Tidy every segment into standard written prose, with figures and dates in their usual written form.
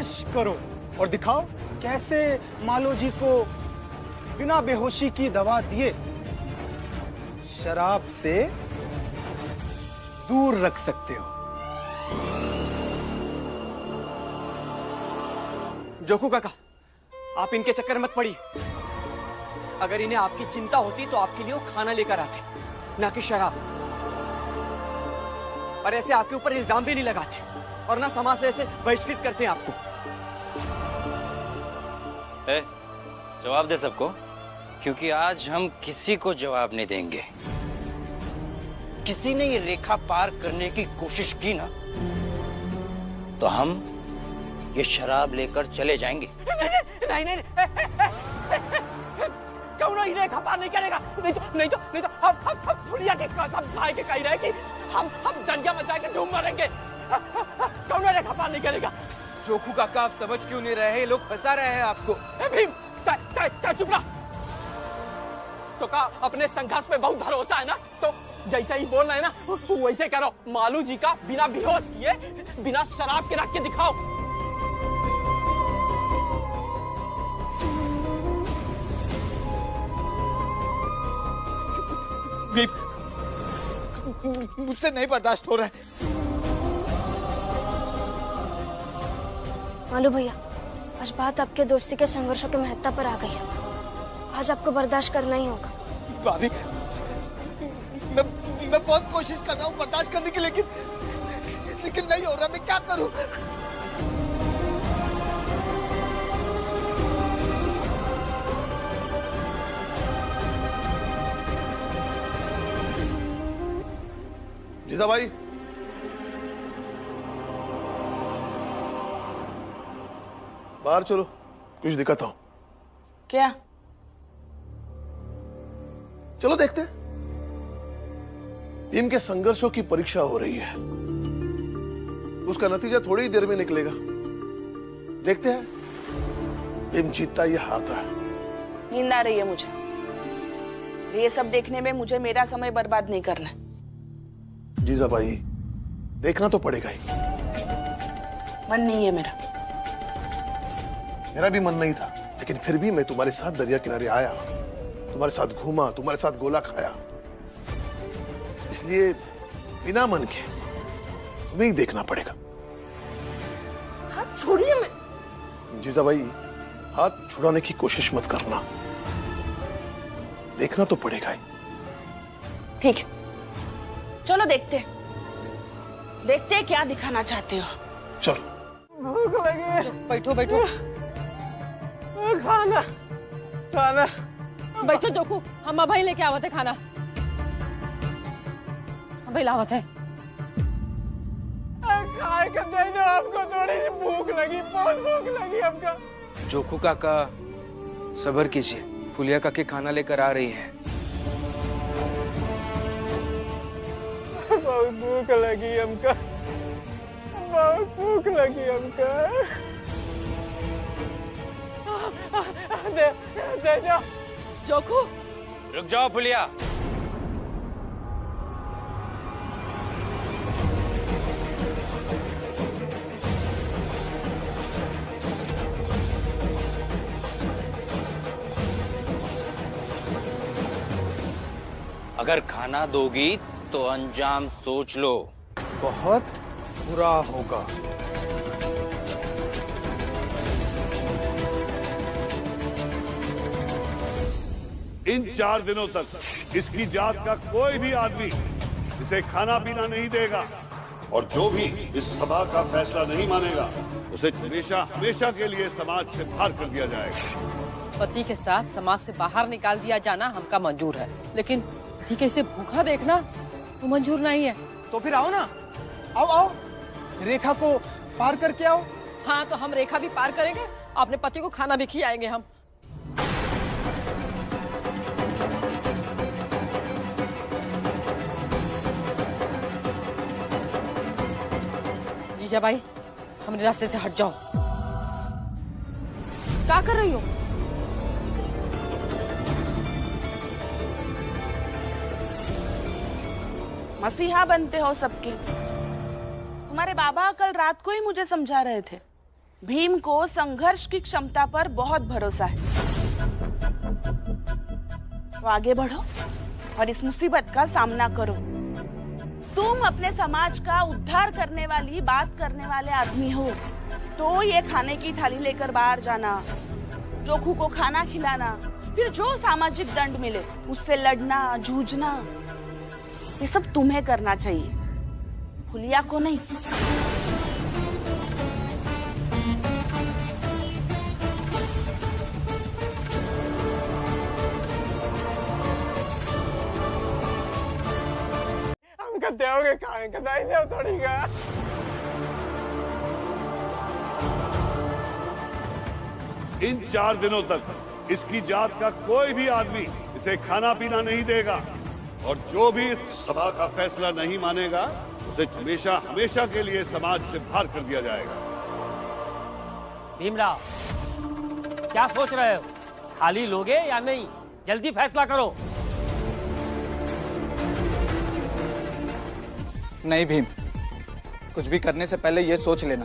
संघर्ष करो और दिखाओ कैसे मालो जी को बिना बेहोशी की दवा दिए शराब से दूर रख सकते हो। जोखू काका, आप इनके चक्कर मत पड़िए। अगर इन्हें आपकी चिंता होती तो आपके लिए वो खाना लेकर आते, ना कि शराब। और ऐसे आपके ऊपर इल्जाम भी नहीं लगाते और ना समाज से ऐसे बहिष्कृत करते हैं आपको। जवाब दे सबको, क्योंकि आज हम किसी को जवाब नहीं देंगे। किसी ने ये रेखा पार करने की कोशिश की ना, तो हम ये शराब लेकर चले जाएंगे। नहीं नहीं, क्यों नहीं रेखा पार नहीं करेगा? नहीं तो हम फुलिया के कसम खाए के कह रहे कि हम दंगा मचा के धूम मारेंगे। कौन रेखा पार नहीं करेगा? जोखू काका, आप समझ क्यों नहीं रहे हैं? ये लोग फंसा रहे हैं आपको। भीम, चुप रहा। तो का अपने संघर्ष पे बहुत भरोसा है ना, तो जैसे ही बोल रहे हैं ना वैसे करो। मालू जी का बिना बेहोश किए, बिना शराब के रख के दिखाओ। मुझसे नहीं बर्दाश्त हो रहा है। मालू भैया, आज बात आपके दोस्ती के संघर्षों के महत्ता पर आ गई है। आज आपको बर्दाश्त करना ही होगा। भाभी, मैं बहुत कोशिश कर रहा हूँ बर्दाश्त करने की, लेकिन नहीं हो रहा। मैं क्या करूँ? जीजा भाई, बाहर चलो, कुछ दिखाता हूं। क्या? चलो देखते हैं। टीम के संघर्षों की परीक्षा हो रही है, उसका नतीजा थोड़ी ही देर में निकलेगा। देखते हैं टीम जीतता या हारता है। नींद आ रही है मुझे। ये सब देखने में मुझे मेरा समय बर्बाद नहीं करना। जीजा भाई, देखना तो पड़ेगा ही। मन नहीं है मेरा भी मन नहीं था, लेकिन फिर भी मैं तुम्हारे साथ दरिया किनारे आया, तुम्हारे साथ घूमा, तुम्हारे साथ गोला खाया। इसलिए बिना मन के तुम्हें ही देखना पड़ेगा। हाथ छोड़िए। जीजा भाई, हाथ छुड़ाने की कोशिश मत करना, देखना तो पड़ेगा ही। ठीक है, चलो देखते क्या दिखाना चाहते हो। चलो। भूख लगी है। बैठो बैठो खाना खाना। बैठो जोखू, हम भाई लेके आवत है खाना। भाई लावत है। खाए कर दे दो, आपको थोड़ी सी भूख लगी, बहुत भूख लगी हमको। जोखू काका, सब्र कीजिए, फुलिया काकी खाना लेकर आ रही है। बहुत भूख लगी हमको, बहुत भूख लगी हमको। दे दो। जोखू, रुक जाओ फुलिया। अगर खाना दोगी तो अंजाम सोच लो। बहुत बुरा होगा। इन 4 दिनों तक इसकी जात का कोई भी आदमी इसे खाना पीना नहीं देगा, और जो भी इस सभा का फैसला नहीं मानेगा उसे हमेशा हमेशा के लिए समाज से बाहर कर दिया जाएगा। पति के साथ समाज से बाहर निकाल दिया जाना हमका मंजूर है, लेकिन पति के इसे भूखा देखना वो मंजूर नहीं है। तो फिर आओ ना, आओ आओ, रेखा को पार करके आओ। हाँ, तो हम रेखा भी पार करेंगे, अपने पति को खाना भी खिलाएंगे हम। जीजा भाई, हमारे रास्ते से हट जाओ। क्या कर रही हो? मसीहा बनते हो सबके। तुम्हारे बाबा कल रात को ही मुझे समझा रहे थे भीम को संघर्ष की क्षमता पर बहुत भरोसा है। तो आगे बढ़ो और इस मुसीबत का सामना करो। तुम अपने समाज का उद्धार करने वाली बात करने वाले आदमी हो, तो ये खाने की थाली लेकर बाहर जाना, जोखू को खाना खिलाना, फिर जो सामाजिक दंड मिले उससे लड़ना, जूझना, ये सब तुम्हें करना चाहिए, फुलिया को नहीं। हमका देओगे खाए का नहीं देव थोड़ी का। इन 4 दिनों तक इसकी जात का कोई भी आदमी इसे खाना पीना नहीं देगा, और जो भी इस सभा का फैसला नहीं मानेगा उसे हमेशा हमेशा के लिए समाज से बाहर कर दिया जाएगा। भीमराव, क्या सोच रहे हो? थाली लोगे या नहीं? जल्दी फैसला करो। नहीं भीम, कुछ भी करने से पहले ये सोच लेना,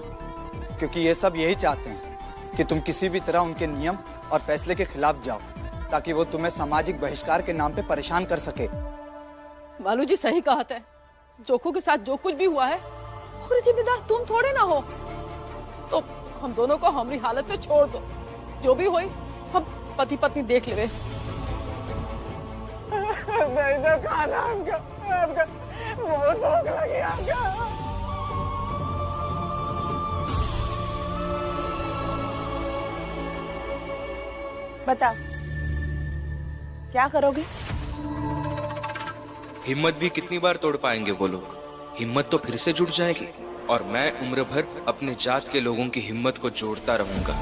क्योंकि ये सब यही चाहते हैं कि तुम किसी भी तरह उनके नियम और फैसले के खिलाफ जाओ, ताकि वो तुम्हें सामाजिक बहिष्कार के नाम पे परेशान कर सके। मालू जी सही कहते हैं, जोखू के साथ जो कुछ भी हुआ है और जिम्मेदार तुम थोड़े ना हो, तो हम दोनों को हमारी हालत में छोड़ दो, जो भी हुई हम पति पत्नी देख ले। नहीं तो खाना हमका बहुत भूख लगी हमका। बताओ क्या करोगे? हिम्मत भी कितनी बार तोड़ पाएंगे वो लोग? हिम्मत तो फिर से जुट जाएगी, और मैं उम्र भर अपने जात के लोगों की हिम्मत को जोड़ता रहूंगा।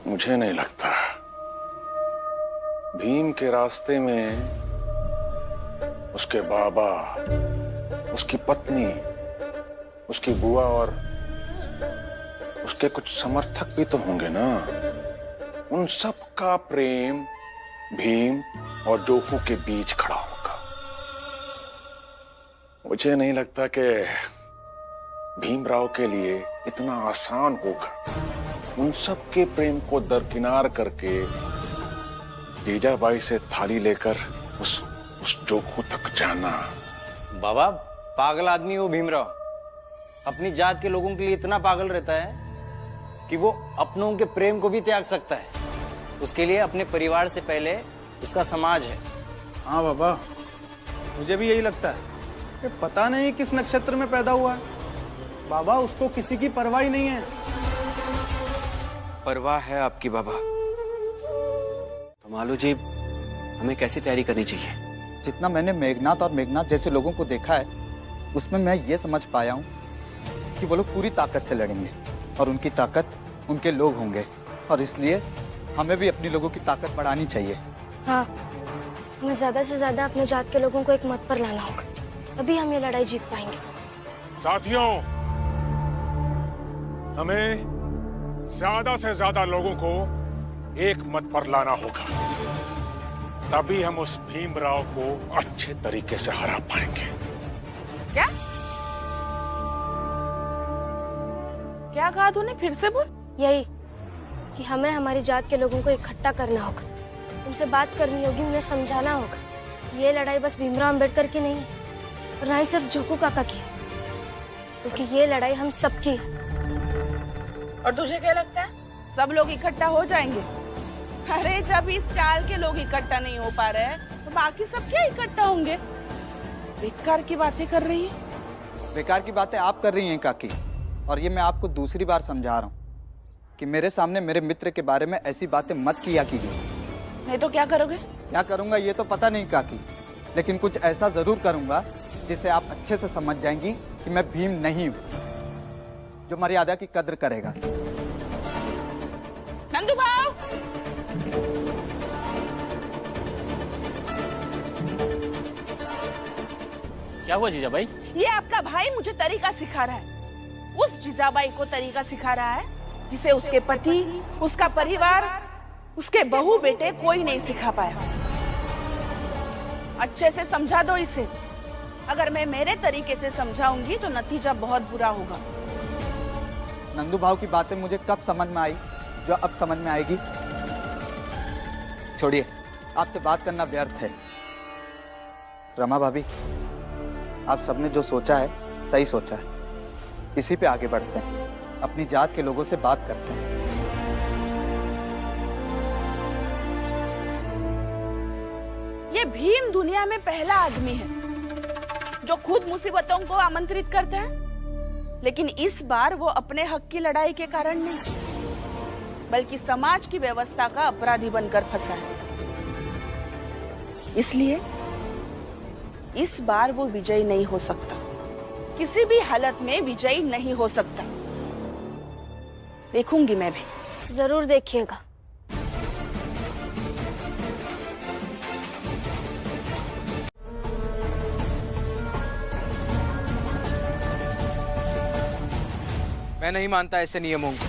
मुझे नहीं लगता भीम के रास्ते में उसके बाबा, उसकी पत्नी, उसकी बुआ और उसके कुछ समर्थक भी तो होंगे ना। उन सब का प्रेम भीम और जोखू के बीच खड़ा होगा। मुझे नहीं लगता कि भीमराव के लिए इतना आसान होगा उन सब के प्रेम को दरकिनार करके जीजाबाई से थाली लेकर उस जोखू तक जाना। बाबा, पागल आदमी वो भीमराव। अपनी जात के लोगों के लिए इतना पागल रहता है कि वो अपनों के प्रेम को भी त्याग सकता है। उसके लिए अपने परिवार से पहले उसका समाज है। हाँ बाबा, मुझे भी यही लगता है कि पता नहीं किस नक्षत्र में पैदा हुआ है। बाबा, उसको किसी की परवाह ही नहीं है। परवाह है आपकी बाबा। तो मालू जी, हमें कैसी तैयारी करनी चाहिए? जितना मैंने मेघनाथ और मेघनाथ जैसे लोगों को देखा है, उसमें मैं ये समझ पाया हूँ कि वो लोग पूरी ताकत से लड़ेंगे, और उनकी ताकत उनके लोग होंगे, और इसलिए हमें भी अपनी लोगों की ताकत बढ़ानी चाहिए। हाँ, हमें ज्यादा से ज्यादा अपने जात के लोगों को एक मत पर लाना होगा, तभी हम ये लड़ाई जीत पाएंगे। साथियों, हमें ज्यादा से ज्यादा लोगों को एक मत पर लाना होगा, तभी हम उस भीमराव को अच्छे तरीके से हरा पाएंगे। क्या क्या कहा तूने? फिर से बोल। यही कि हमें हमारी जात के लोगों को इकट्ठा करना होगा, उनसे बात करनी होगी, उन्हें समझाना होगा कि ये लड़ाई बस भीमराव अंबेडकर की नहीं है, और ना ही सिर्फ जोखू काका की है, बल्कि ये लड़ाई हम सबकी है। और तुझे क्या लगता है सब लोग इकट्ठा हो जाएंगे? अरे जब इस चाल के लोग इकट्ठा नहीं हो पा रहे हैं, तो बाकी सब क्या इकट्ठा होंगे? बेकार की बातें कर रही है। बेकार की बातें आप कर रही हैं काकी, और ये मैं आपको दूसरी बार समझा रहा हूँ कि मेरे सामने मेरे मित्र के बारे में ऐसी बातें मत किया कीजिए। नहीं तो क्या करोगे? क्या करूँगा ये तो पता नहीं काकी, लेकिन कुछ ऐसा जरूर करूँगा जिसे आप अच्छे से समझ जाएंगी कि मैं भीम नहीं हूँ, जो मर्यादा की कद्र करेगा। नंदू भाव, क्या हुआ जीजाबाई? ये आपका भाई मुझे तरीका सिखा रहा है। उस जीजाबाई को तरीका सिखा रहा है जिसे उसके पति, उसका परिवार, उसके बहू बेटे कोई नहीं सिखा पाया। अच्छे से समझा दो इसे। अगर मैं मेरे तरीके से समझाऊंगी तो नतीजा बहुत बुरा होगा। नंदू भाव की बातें मुझे कब समझ में आई जो अब समझ में आएगी? छोड़िए, आपसे बात करना व्यर्थ है। रमा भाभी, आप सबने जो सोचा है सही सोचा है। इसी पे आगे बढ़ते हैं, अपनी जात के लोगों से बात करते हैं। ये भीम दुनिया में पहला आदमी है जो खुद मुसीबतों को आमंत्रित करता है, लेकिन इस बार वो अपने हक की लड़ाई के कारण नहीं, बल्कि समाज की व्यवस्था का अपराधी बनकर फंसा है। इसलिए इस बार वो विजयी नहीं हो सकता, किसी भी हालत में विजयी नहीं हो सकता। देखूंगी मैं भी। जरूर देखिएगा। मैं नहीं मानता ऐसे नियमों को।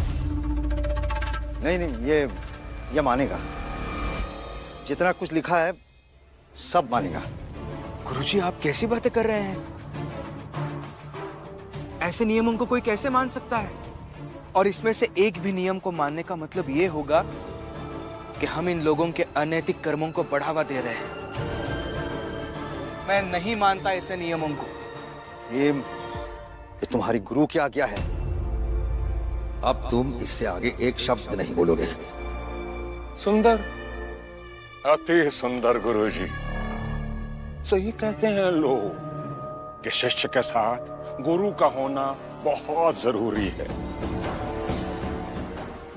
नहीं, ये मानेगा। जितना कुछ लिखा है सब मानेगा। गुरुजी, आप कैसी बातें कर रहे हैं? ऐसे नियमों को कोई कैसे मान सकता है? और इसमें से एक भी नियम को मानने का मतलब ये होगा कि हम इन लोगों के अनैतिक कर्मों को बढ़ावा दे रहे हैं। मैं नहीं मानता ऐसे नियमों को। ये तुम्हारी गुरु की आज्ञा है। अब तुम इससे आगे एक शब्द नहीं बोलोगे। सुंदर, अति सुंदर गुरुजी। सही कहते हैं लोग कि शिष्य के साथ गुरु का होना बहुत जरूरी है।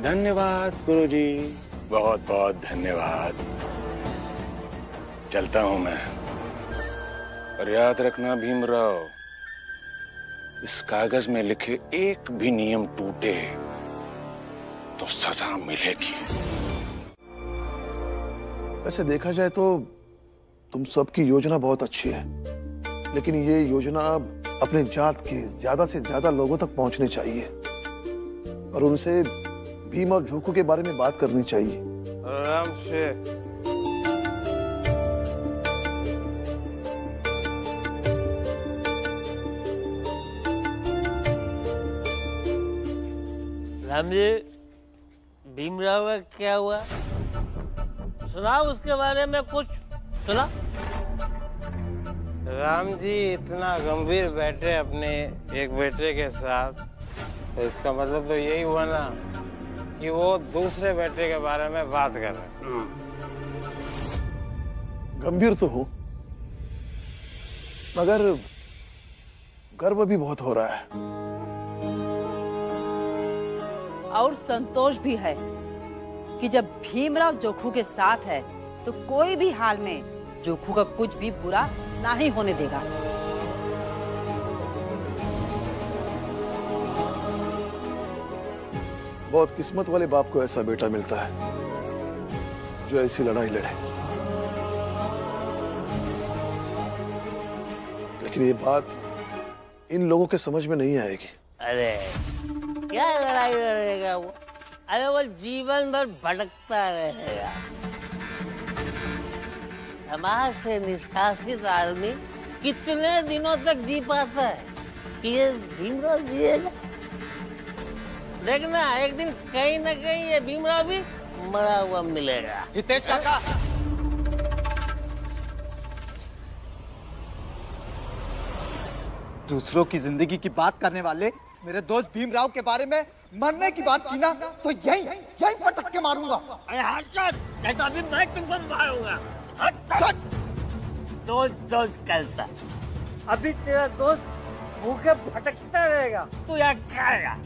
धन्यवाद गुरुजी, बहुत बहुत धन्यवाद। चलता हूं मैं। और याद रखना भीमराव, इस कागज में लिखे एक भी नियम टूटे तो सजा मिलेगी। वैसे देखा जाए तो तुम सबकी योजना बहुत अच्छी है, लेकिन ये योजना अपने जात के ज्यादा से ज्यादा लोगों तक पहुंचनी चाहिए और उनसे भीम और झोंकू के बारे में बात करनी चाहिए। आराम से। राम जी, भीमराव का क्या हुआ? सुना उसके बारे में कुछ सुना? राम जी इतना गंभीर बैठे अपने एक बेटे के साथ, तो इसका मतलब तो यही हुआ ना कि वो दूसरे बेटे के बारे में बात कर रहे हैं। गंभीर तो हो, मगर गर्व भी बहुत हो रहा है। और संतोष भी है कि जब भीमराव जोखू के साथ है तो कोई भी हाल में जोखू का कुछ भी बुरा नहीं होने देगा। बहुत किस्मत वाले बाप को ऐसा बेटा मिलता है जो ऐसी लड़ाई लड़े। लेकिन ये बात इन लोगों के समझ में नहीं आएगी। अरे क्या लड़ाई लड़ेगा वो? अरे वो जीवन भर भटकता रहेगा। समाज से निष्कासित आदमी कितने दिनों तक जी पाता है कि ये भीमराव जिएगा? देखना एक दिन कहीं न कहीं ये भीमराव भी मरा हुआ मिलेगा। हितेश काका, दूसरों की जिंदगी की बात करने वाले मेरे दोस्त भीमराव के बारे में मरने की बात की ना तो यहीं पटक के मारूंगा। अरे हट चल, नहीं तो अभी मैं तुमको मारूंगा। हट। दोस्त करता, अभी तेरा दोस्त भूखे भटकता रहेगा, तू यहाँ खाएगा।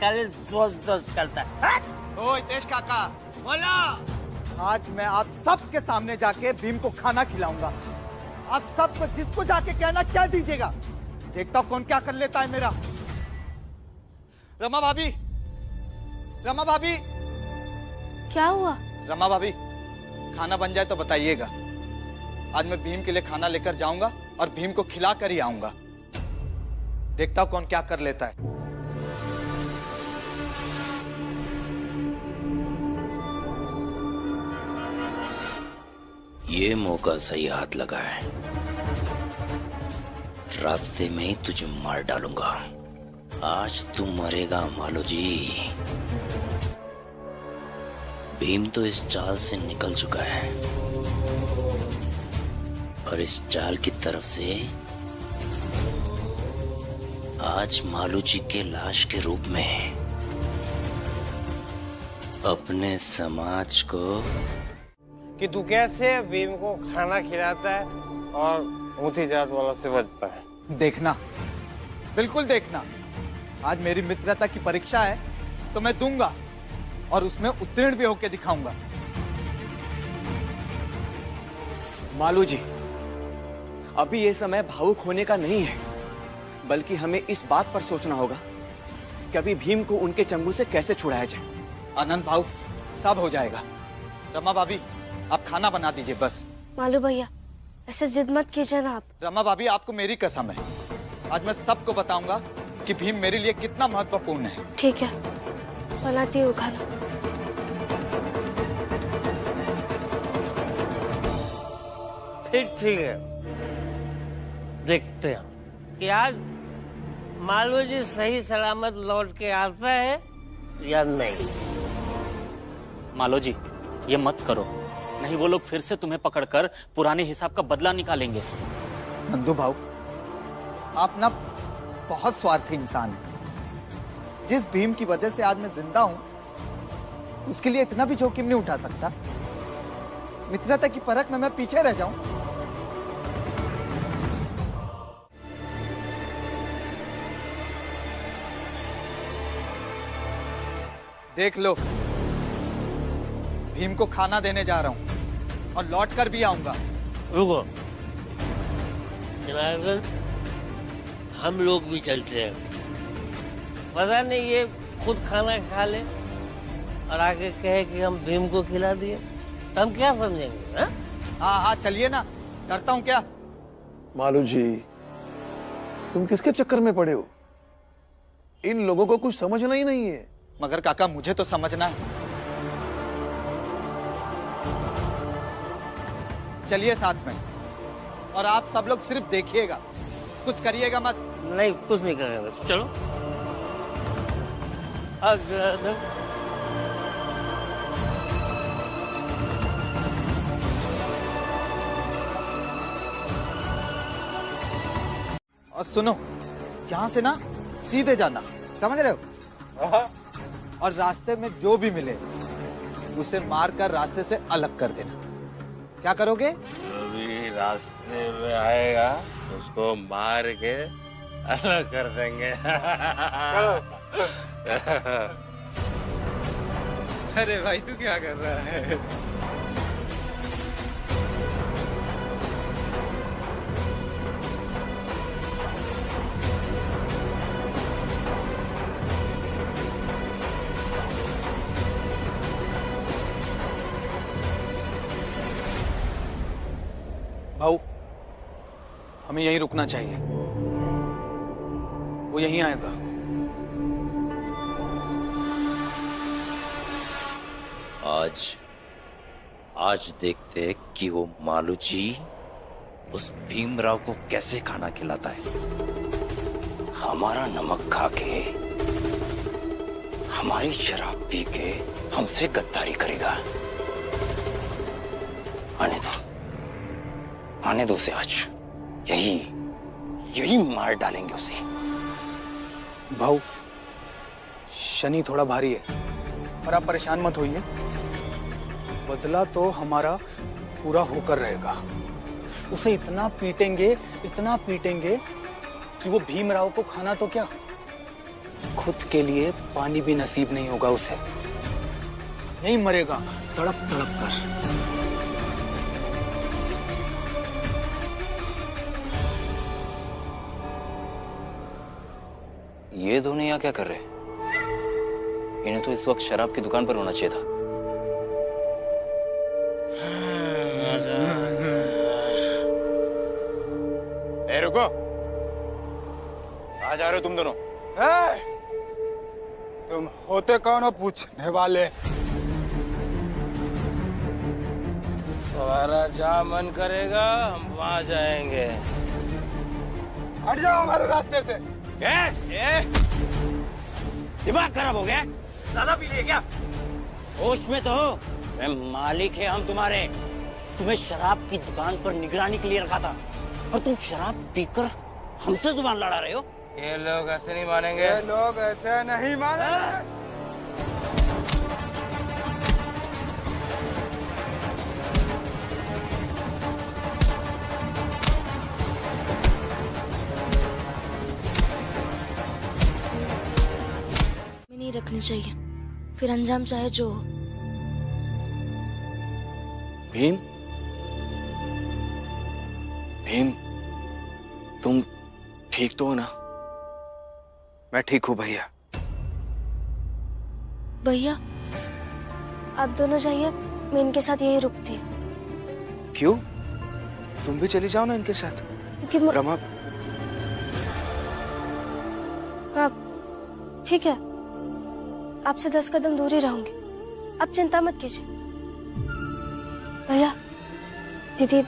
कल दोस्त करता है। ओ हितेश काका, बोलो। आज मैं आप सबके सामने जाके भीम को खाना खिलाऊंगा। आप सबको जिसको जाके कहना कह दीजिएगा। देखता हूं कौन क्या कर लेता है मेरा। रमा भाभी, रमा भाभी। क्या हुआ? रमा भाभी, खाना बन जाए तो बताइएगा। आज मैं भीम के लिए खाना लेकर जाऊंगा और भीम को खिला कर ही आऊंगा। देखता हूं कौन क्या कर लेता है। ये मौका सही हाथ लगा है। रास्ते में ही तुझे मार डालूंगा। आज तू मरेगा मालो जी। भीम तो इस चाल से निकल चुका है और इस चाल की तरफ से आज मालू जी के लाश के रूप में अपने समाज को कि तू कैसे भीम को खाना खिलाता है और ऊंची जात वालों से बचता है। देखना, बिल्कुल देखना। आज मेरी मित्रता की परीक्षा है तो मैं दूंगा और उसमें उत्तीर्ण भी होकर दिखाऊंगा। मालू जी, अभी ये समय भावुक होने का नहीं है, बल्कि हमें इस बात पर सोचना होगा कि अभी भीम को उनके चंगुल से कैसे छुड़ाया जाए। आनंद भाऊ, सब हो जाएगा। रमा भाभी, आप खाना बना दीजिए बस। मालू भैया, ऐसे जिद मत कीजिए ना आप। रमा भाभी, आपको मेरी कसम है, आज मैं सबको बताऊंगा कि भीम मेरे लिए कितना महत्वपूर्ण है। ठीक है, बनाती हूँ खाना। ठीक है, देखते हैं कि आज मालू जी सही सलामत लौट के आता है या नहीं। मालो जी, ये मत करो, नहीं वो लोग फिर से तुम्हें पकड़कर पुराने हिसाब का बदला निकालेंगे। नंदू भाऊ, आप ना बहुत स्वार्थी इंसान हैं। जिस भीम की वजह से आज मैं जिंदा हूं, उसके लिए इतना भी जोखिम नहीं उठा सकता। मित्रता की परख में मैं पीछे रह जाऊं। देख लो, भीम को खाना देने जा रहा हूं और लौट कर भी आऊंगा। रुको जनार्दन, हम लोग भी चलते हैं। पता नहीं ये खुद खाना खा ले और आगे कहे कि हम भीम को खिला दिए, तो हम क्या समझेंगे? हाँ हाँ, चलिए ना, डरता हूँ क्या? मालू जी, तुम किसके चक्कर में पड़े हो? इन लोगों को कुछ समझना ही नहीं है। मगर काका, मुझे तो समझना है। चलिए साथ में, और आप सब लोग सिर्फ देखिएगा, कुछ करिएगा मत। नहीं, कुछ नहीं करेंगे, चलो। और सुनो, यहाँ से ना सीधे जाना, समझ रहे हो? और रास्ते में जो भी मिले उसे मारकर रास्ते से अलग कर देना। क्या करोगे? जो भी रास्ते में आएगा उसको मार के अलग कर देंगे। अरे भाई, तू क्या कर रहा है? भाऊ, हमें यहीं रुकना चाहिए। वो यहीं आएगा। आज देखते कि वो मालू जी उस भीमराव को कैसे खाना खिलाता है। हमारा नमक खा के, हमारी शराब पी के हमसे गद्दारी करेगा। आने दो उसे। आज यही मार डालेंगे उसे। भाऊ, शनि थोड़ा भारी है और आप परेशान मत होइए। बदला तो हमारा पूरा होकर रहेगा। उसे इतना पीटेंगे कि वो भीमराव को खाना तो क्या, खुद के लिए पानी भी नसीब नहीं होगा उसे। यहीं मरेगा तड़प तड़प कर। ये दोनों यहाँ क्या कर रहे? इन्हें तो इस वक्त शराब की दुकान पर होना चाहिए था। रुको। कहाँ जा रहे हो तुम दोनों? तुम होते कौन हो पूछने वाले? तुम्हारा जहाँ मन करेगा हम वहाँ जाएंगे। हट जाओ हमारे रास्ते से। दिमाग खराब हो गया? ज्यादा पी लिए क्या? होश में तो हो? मैं मालिक है हम तुम्हारे। तुम्हें शराब की दुकान पर निगरानी के लिए रखा था और तुम शराब पीकर हमसे जुबान लड़ा रहे हो। ये लोग ऐसे नहीं मानेंगे। ये लोग ऐसे नहीं मानेंगे। नहीं रखनी चाहिए, फिर अंजाम चाहे जो हो। भीम, भीम, तुम ठीक तो हो ना? मैं ठीक हूँ भैया। भैया आप दोनों जाइए, मैं इनके साथ यही रुकती हूँ। क्यों? तुम भी चली जाओ ना इनके साथ। क्योंकि रमा, हाँ ठीक है, आपसे 10 कदम दूर ही रहूंगी, आप चिंता मत कीजिए। भैया दीदी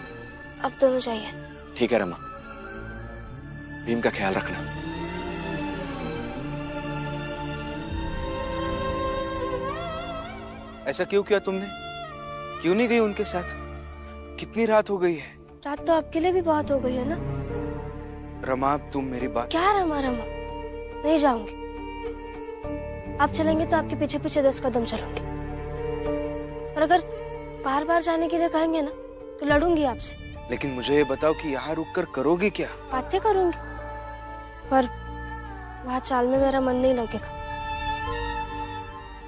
आप दोनों जाइए। ठीक है रमा, भीम का ख्याल रखना। ऐसा क्यों किया तुमने? क्यों नहीं गई उनके साथ? कितनी रात हो गई है। रात तो आपके लिए भी बहुत हो गई है ना। रमा तुम मेरी बात। क्या रमा रमा, नहीं जाऊंगी। आप चलेंगे तो आपके पीछे पीछे 10 कदम चलूंगी, और अगर बार बार जाने के लिए कहेंगे ना तो लड़ूंगी आपसे। लेकिन मुझे ये बताओ कि यहाँ रुककर करोगी क्या? बातें करूंगी, पर वहाँ चाल में मेरा मन नहीं लगेगा।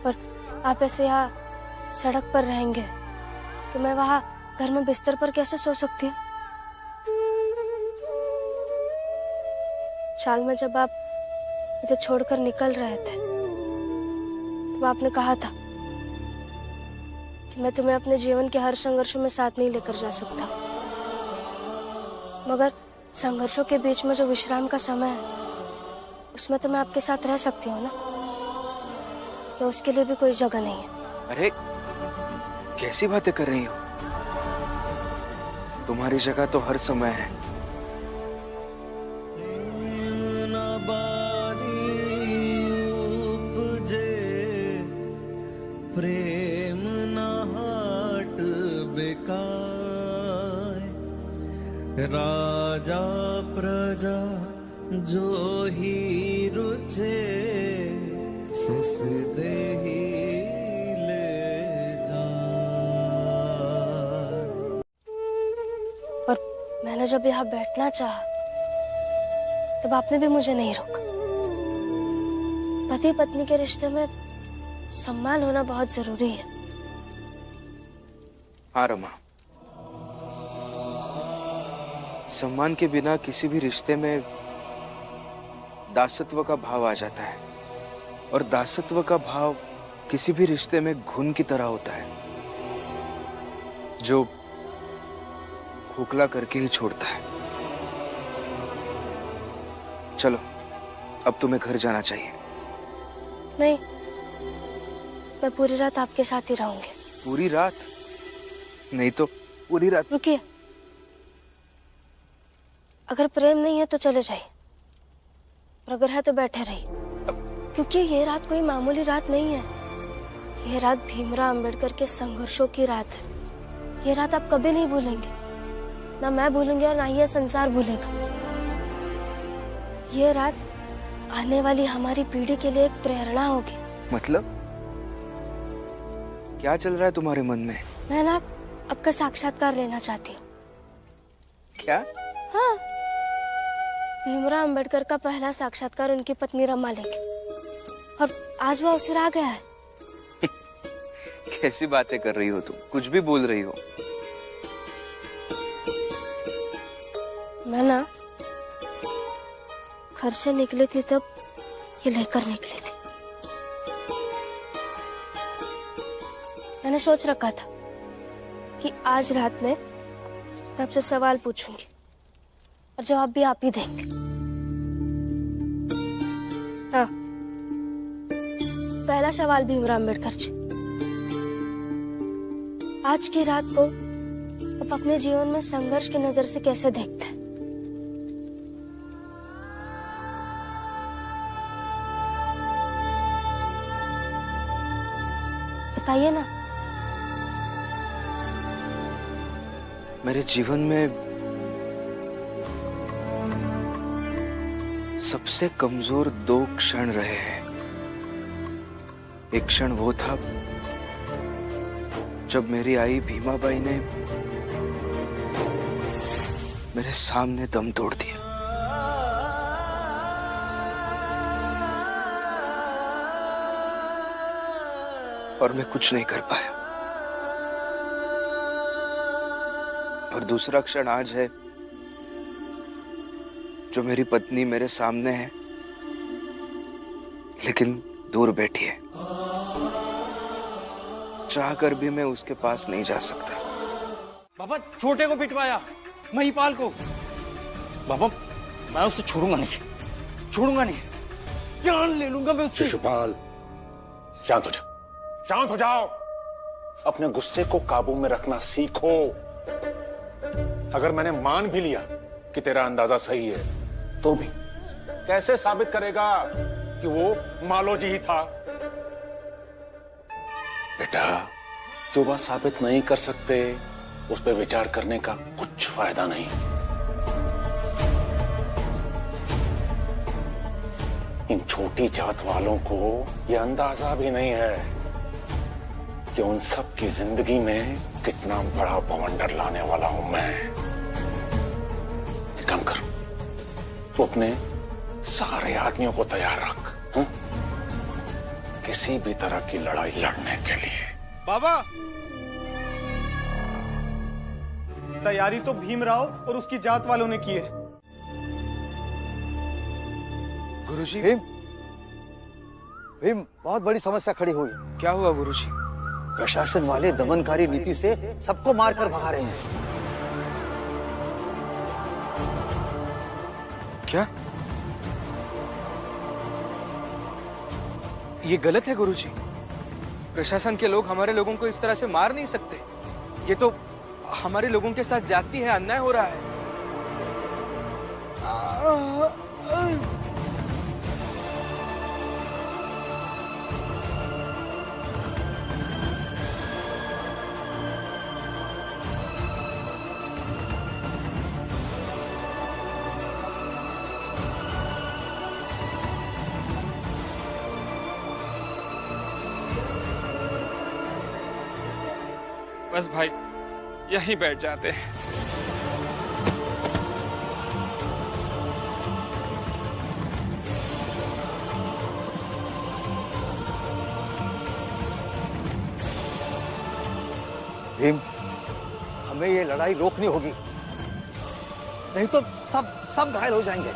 पर आप ऐसे यहाँ सड़क पर रहेंगे तो मैं वहाँ घर में बिस्तर पर कैसे सो सकती हूँ? चाल में जब आप मुझे छोड़कर निकल रहे थे तो आपने कहा था कि मैं तुम्हें अपने जीवन के हर संघर्षों में साथ नहीं लेकर जा सकता, मगर संघर्षों के बीच में जो विश्राम का समय है उसमें तो मैं आपके साथ रह सकती हूँ ना, या उसके लिए भी कोई जगह नहीं है? अरे कैसी बातें कर रही हो? तुम्हारी जगह तो हर समय है। प्रेम न हाट बेकार, राजा प्रजा जो ही रुचे, सिस देही ले जा। और मैंने जब यहाँ बैठना चाहा तब आपने भी मुझे नहीं रोका। पति पत्नी के रिश्ते में सम्मान होना बहुत जरूरी है। हाँ रमा, सम्मान के बिना किसी भी रिश्ते में दासत्व का भाव आ जाता है, और दासत्व का भाव किसी भी रिश्ते में घुन की तरह होता है जो खोखला करके ही छोड़ता है। चलो अब तुम्हें घर जाना चाहिए। नहीं, मैं पूरी रात आपके साथ ही रहूंगी। पूरी रात? नहीं तो पूरी रात। रुकिए, अगर प्रेम नहीं है तो चले जाइए, और अगर है तो बैठे रहिए, क्योंकि ये रात कोई मामूली रात नहीं है। ये रात भीमराव अंबेडकर के संघर्षों की रात है। ये रात आप कभी नहीं भूलेंगे, ना मैं भूलूंगी और ना ही ये संसार भूलेगा। ये रात आने वाली हमारी पीढ़ी के लिए एक प्रेरणा होगी। मतलब क्या चल रहा है तुम्हारे मन में? मैं ना आपका साक्षात्कार लेना चाहती हूँ। क्या? हाँ, भीमराव अंबेडकर का पहला साक्षात्कार उनकी पत्नी रमा लेंगे, और आज वह अवसर आ गया है। कैसी बातें कर रही हो तुम? कुछ भी बोल रही हो। मैं ना घर से निकली थी तब ये लेकर निकली थी। मैंने सोच रखा था कि आज रात में मैं आपसे सवाल पूछूंगी, और जवाब भी आप ही देंगे। हाँ, पहला सवाल भीमराव अम्बेडकर जी, आज की रात को आप अपने जीवन में संघर्ष की नजर से कैसे देखते हैं? बताइए ना। मेरे जीवन में सबसे कमजोर 2 क्षण रहे हैं। एक क्षण वो था जब मेरी आई भीमाबाई ने मेरे सामने दम तोड़ दिया, और मैं कुछ नहीं कर पाया। और दूसरा क्षण आज है जो मेरी पत्नी मेरे सामने है लेकिन दूर बैठी है। चाहकर भी मैं उसके पास नहीं जा सकता। बाबा छोटे को पिटवाया, महिपाल को। बाबा मैं उससे छोड़ूंगा नहीं, जान ले लूंगा मैं उससे। शिशुपाल शांत हो जा, शांत हो जाओ। अपने गुस्से को काबू में रखना सीखो। अगर मैंने मान भी लिया कि तेरा अंदाजा सही है, तो भी कैसे साबित करेगा कि वो मालोजी ही था? बेटा, जो बात साबित नहीं कर सकते उस पर विचार करने का कुछ फायदा नहीं। इन छोटी जात वालों को यह अंदाजा भी नहीं है कि उन सब की जिंदगी में कितना बड़ा बवंडर लाने वाला हूं मैं। एक काम कर, तू अपने सारे आदमियों को तैयार रख, हा? किसी भी तरह की लड़ाई लड़ने के लिए। बाबा, तैयारी तो भीमराव और उसकी जात वालों ने की है। गुरुजी। भीम, बहुत बड़ी समस्या खड़ी हुई। क्या हुआ गुरुजी? प्रशासन वाले दमनकारी नीति से सबको मारकर भगा रहे हैं। क्या? ये गलत है गुरुजी। प्रशासन के लोग हमारे लोगों को इस तरह से मार नहीं सकते। ये तो हमारे लोगों के साथ जाति है, अन्याय हो रहा है। बस भाई, यहीं बैठ जाते हैं। भीम, हमें ये लड़ाई रोकनी होगी, नहीं तो सब घायल हो जाएंगे।